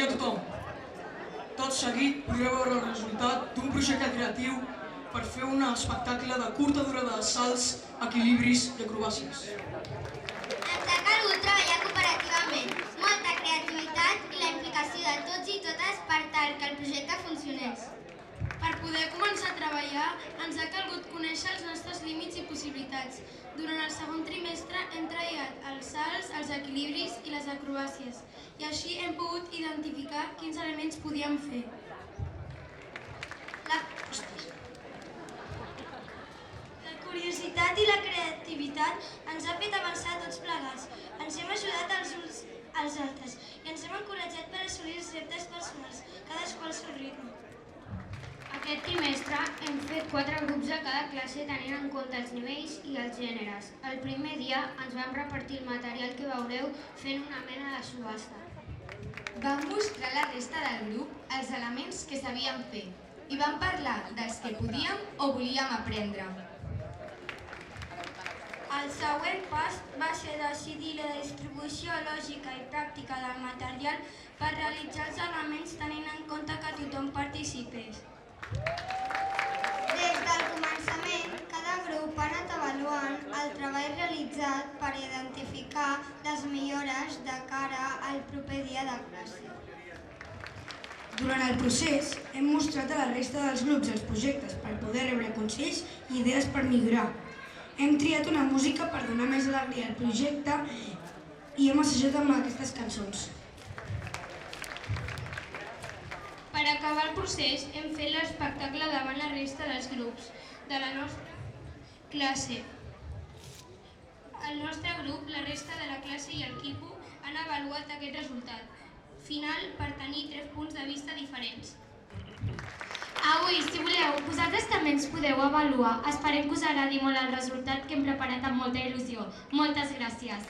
dia a tothom. Tot seguit podreu veure el resultat d'un projecte creatiu per fer un espectacle de curta durada de salts, equilibris i acrobàcies. Ens ha calgut treballar cooperativament, molta creativitat i la implicació de tots i totes per tal que el projecte funcionés. Per poder començar a treballar, ens ha calgut conèixer els nostres límits i possibilitats. Durant el segon trimestre hem treballat els salts, els equilibris i les acrobàcies, i així hem pogut identificar quins elements podíem fer. La curiositat i la creativitat ens ha fet avançar tots plegats. Ens hem ajudat els uns als altres i ens hem encoratjat per assolir els reptes personals, cadascú al seu ritme. Aquest trimestre hem fet 4 grups a cada classe tenint en compte els nivells i els gèneres. El primer dia ens vam repartir el material que veureu fent una mena de subhasta. Vam mostrar a la resta del grup els elements que sabíem fer i vam parlar dels que podíem o volíem aprendre. El següent pas va ser decidir la distribució lògica i pràctica del material per realitzar els elements tenint en compte que tothom participés. Des del començament, cada grup ha anat avaluant el treball realitzat per identificar les millores de cara al proper dia de classe. Durant el procés, hem mostrat a la resta dels grups els projectes per poder rebre consells i idees per millorar. Hem triat una música per donar més alegria al projecte i hem assajat amb aquestes cançons. Per acabar el procés, hem fet l'espectacle davant la resta dels grups de la nostra classe. El nostre grup, la resta de la classe i el quipu han avaluat aquest resultat final per tenir 3 punts de vista diferents. Avui, si voleu, vosaltres també ens podeu avaluar. Esperem que us agradi molt el resultat que hem preparat amb molta il·lusió. Moltes gràcies.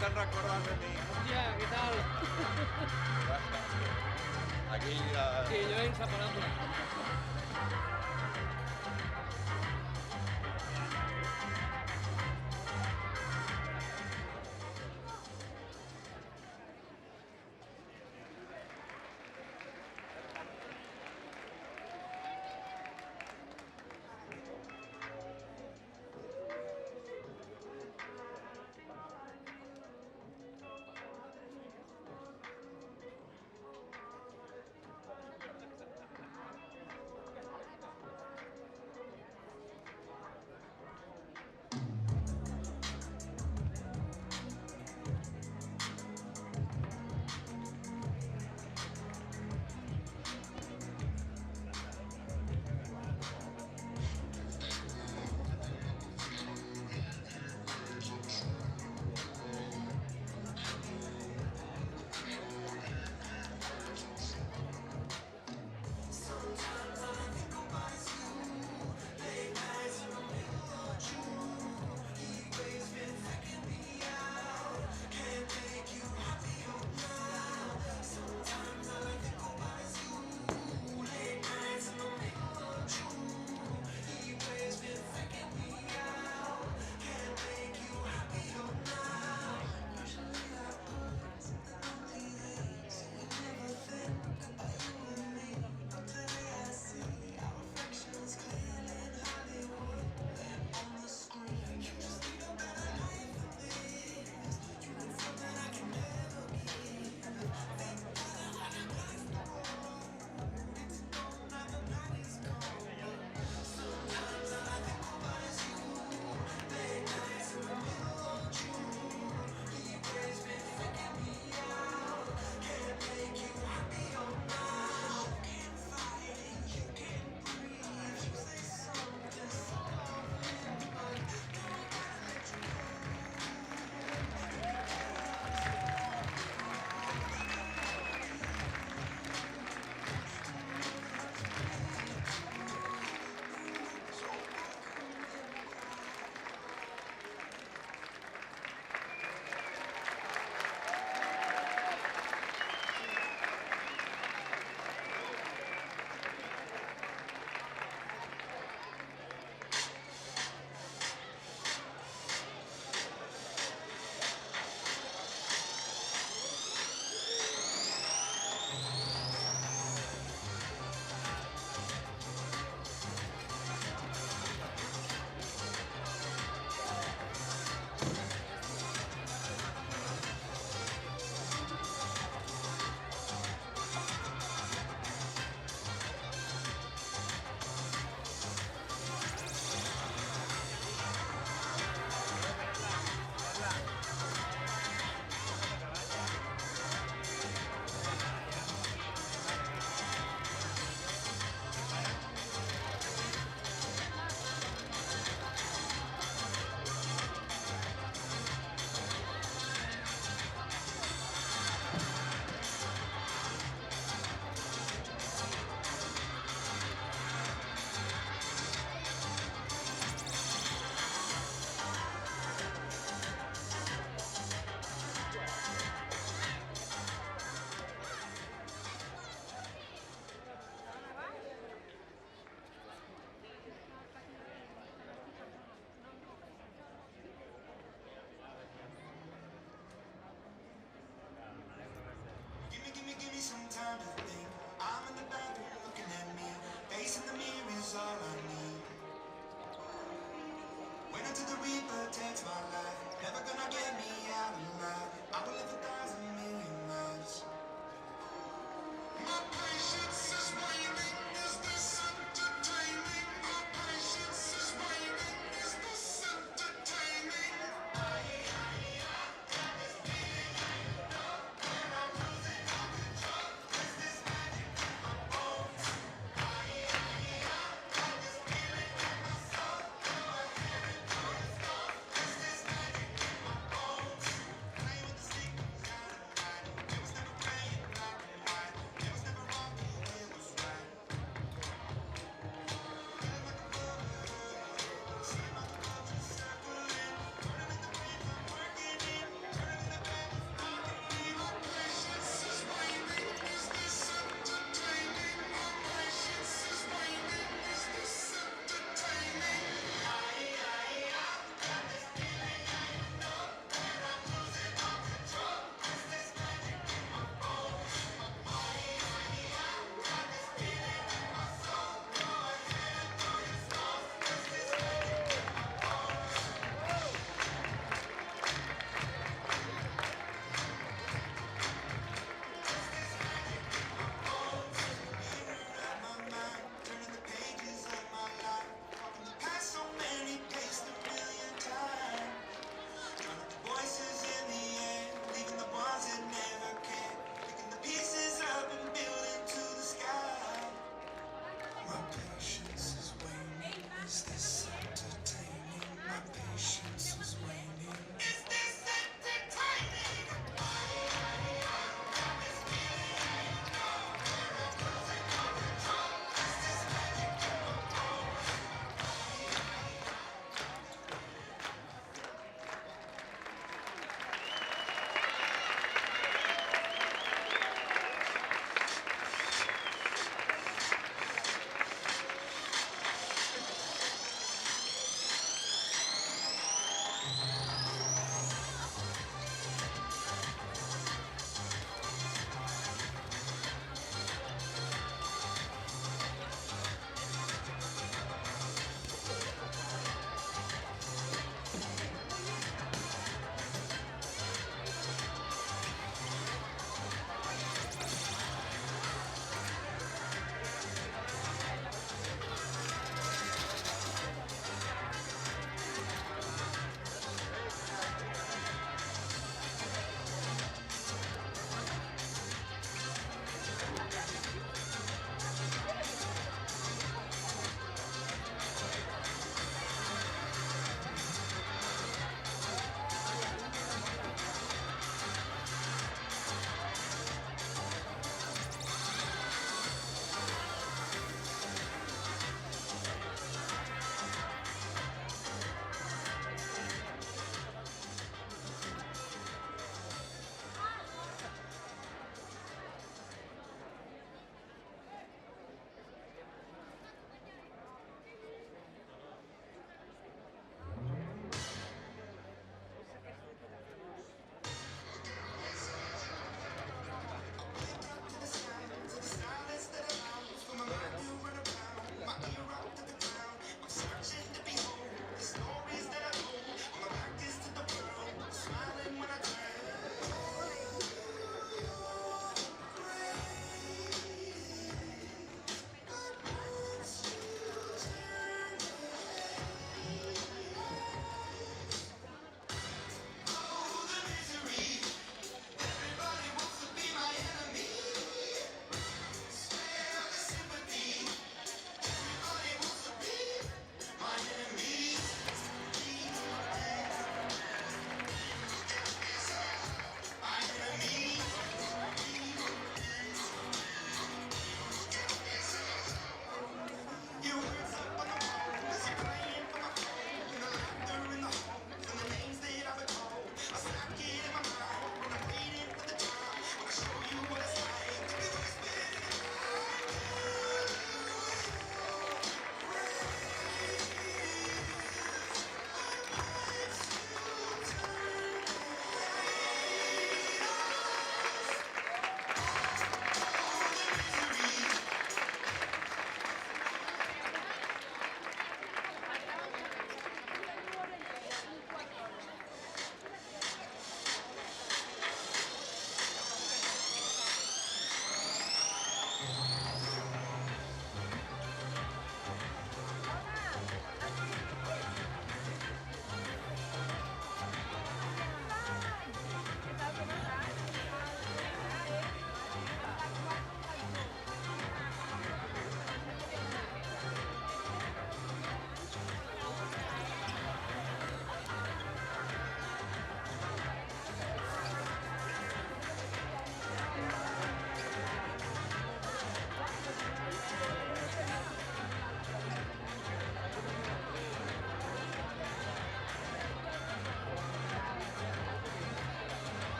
te'n recordes de mi? Hòstia, què tal? Aquí... Sí, jo inseparable. give me some time to think. I'm in the bathroom looking at me. Facing the mirror is all I need. Wait until the reaper takes my life. Never gonna get me out alive. I will live 1,000,000,000 lives. My patience is waning. Is this entertaining? My patience is waning. Is this entertaining?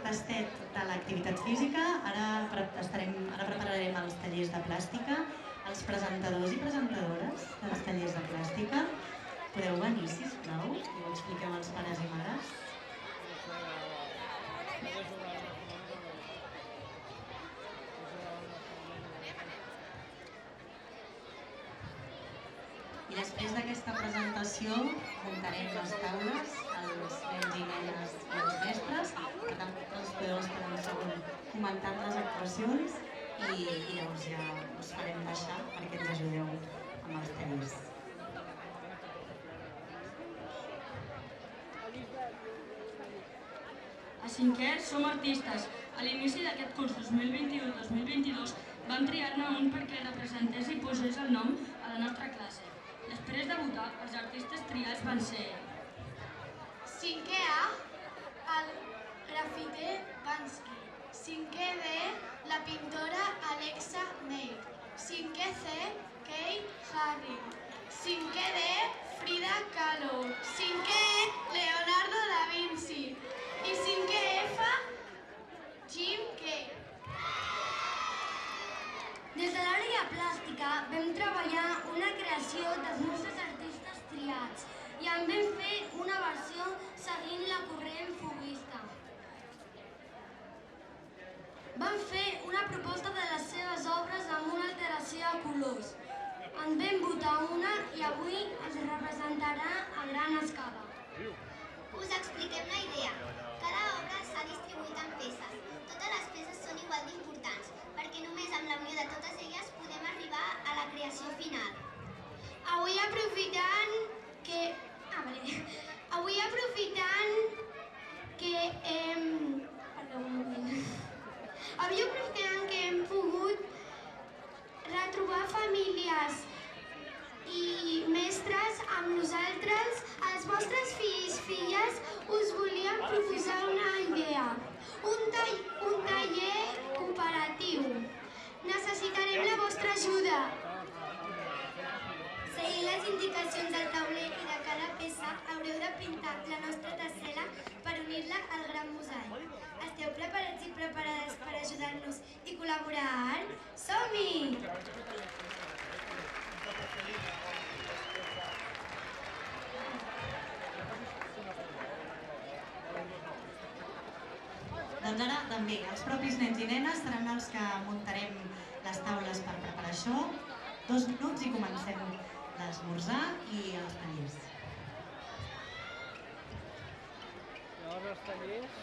tastet de l'activitat física, ara prepararem els tallers de plàstica. Els presentadors i presentadores dels tallers de plàstica, podeu venir, sisplau, i ho expliqueu als pares i mares. I després d'aquesta presentació muntarem les taules, els nens i nenes i els mestres, per tant els podeu esperar un segon comentant les actuacions i llavors ja us farem baixar perquè ens ajudeu amb els tallers. A cinquè som artistes. A l'inici d'aquest curs 2021-2022 vam triar-ne un perquè representés i posés el nom a la nostra classe. Després de votar, els artistes triats van ser... 5è A, el grafiter Bansky. 5è B, la pintora Alexa May. 5è C, Kate Haring. 5è D, Frida Kahlo. 5è E, Leonardo da Vinci. I 5è F, Jim Kay. Des de l'àrea plàstica vam treballar una creació dels nostres artistes triats i en vam fer una versió seguint la corrent fuguista. Vam fer una proposta de les seves obres amb una alteració de colors. En vam votar una i avui es representarà a gran escala. Us expliquem la idea. Cada obra s'ha distribuït en peces. Totes les peces són igual d'importants, perquè només amb la unió de totes elles podem arribar a la creació final. Avui aprofitant que hem pogut retrobar famílies i mestres amb nosaltres, els vostres fills, filles, us volíem proposar una idea. Un taller cooperatiu. Necessitarem la vostra ajuda. Seguint les indicacions del tauler i de cada peça, haureu de pintar la nostra tessel·la per unir-la al gran mosaic. Esteu preparats i preparades per ajudar-nos i col·laborar? Som-hi! Doncs ara també els propis nens i nenes seran els que muntarem les taules per preparar això. 2 minuts i comencem l'esmorzar i els tallers. Llavors els tallers...